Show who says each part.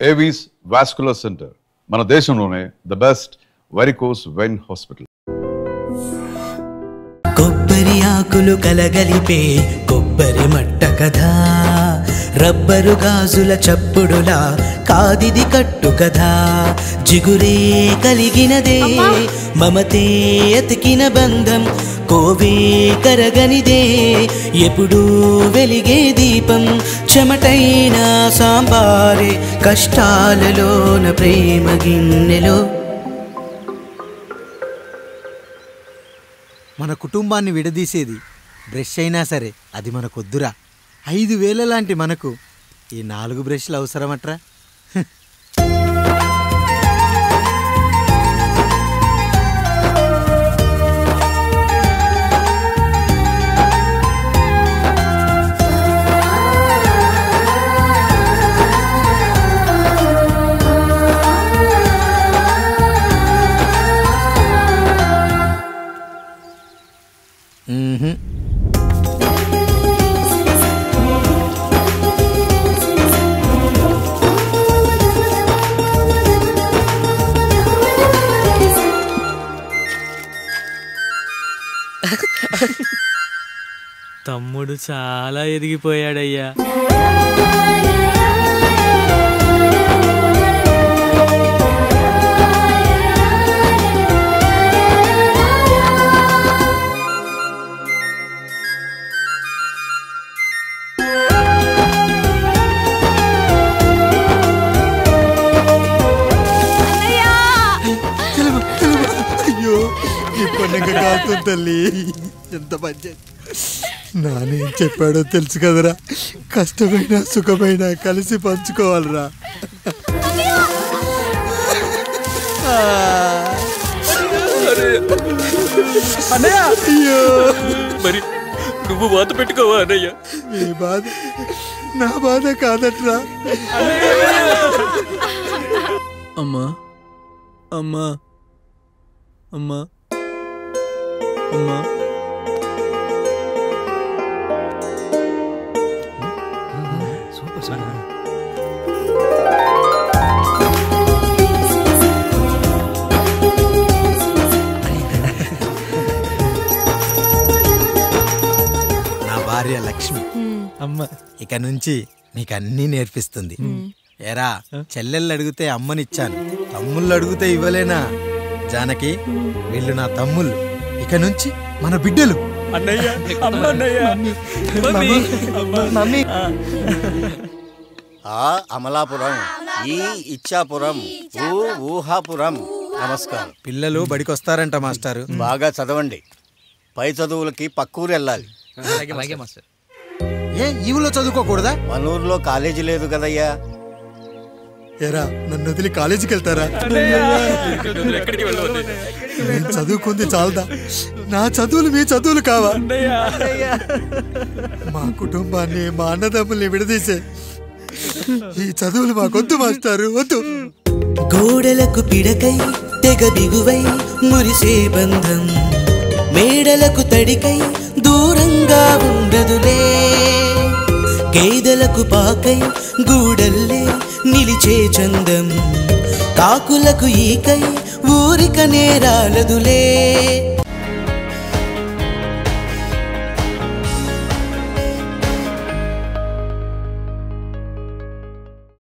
Speaker 1: Avis vascular centre మన దేశంలోనే the best varicose vein hospital.
Speaker 2: కొబ్బరి ఆకులు కలగలిపే కొబ్బరి మట్ట కథ, రబ్బరు గాజుల చప్పుడులా కాదిది కట్టు కథ. జిగురే కలిగినదే మమతే అతికిన బంధం, కోవే కరగనిదే ఎప్పుడూ వెలిగే దీపం. చెమటైన సాంబారే కష్టాలలోన ప్రేమ గిన్నెలో.
Speaker 3: మన కుటుంబాన్ని విడదీసేది బ్రష్ అయినా సరే అది మనకొద్దురా. 5,000 లాంటి మనకు ఈ 4 బ్రష్లు అవసరమట్రా.
Speaker 4: తమ్ముడు చాలా ఎదిగిపోయాడయ్యా.
Speaker 3: అయ్యో ఈ పండుగ కాదు తల్లి, ఎంత మంచి. నానేం చెప్పాడో తెలుసు కదరా, కష్టమైన సుఖమైన కలిసి పంచుకోవాలరా.
Speaker 4: అయ్యో మరి నువ్వు బాధ పెట్టుకోవా అన్నయ్య?
Speaker 3: నీ బాధ నా బాధ కాదట్రా. అమ్మా అమ్మా అమ్మా అమ్మా నా భార్య లక్ష్మి అమ్మ ఇక నుంచి నీకు అన్నీ నేర్పిస్తుంది. ఏరా, చెల్లెళ్ళు అడిగితే అమ్మనిచ్చాను, తమ్ముళ్ళు అడిగితే ఇవ్వలేనా? జానకి, వీళ్ళు నా తమ్ముళ్ళు, ఇక నుంచి మన బిడ్డలు.
Speaker 5: అమలాపురం, ఈ ఇచ్చాపురం, ఊహాపురం. నమస్కారం.
Speaker 3: పిల్లలు బడికొస్తారంట మాస్టారు.
Speaker 5: బాగా చదవండి, పై చదువులకి పక్కూరు వెళ్ళాలి.
Speaker 3: ఏ ఈ ఊళ్ళో చదువుకోకూడదా?
Speaker 5: మన ఊర్లో కాలేజీ లేదు కదయ్యా.
Speaker 3: ఏరా, నన్ను వదిలి కాలేజీకి వెళ్తారా? నేను చదువుకుంది చాలదా? నా చదువులు మీ చదువులు కావా? మా కుటుంబాన్ని, మా అన్నదమ్ముల్ని విడదీసే ఈ చదువులు మాకొద్దు మాస్టారు, వద్దు.
Speaker 2: గోడలకు పిడకై తెగ బిగువై మురిసే బంధం, మేడలకు తడికై దూరంగా ఉండదులే. గేదెలకు పాకై గూడల్లే నిలిచే చందం, కాకులకు ఈకై ఊరిక నేరాలదులే.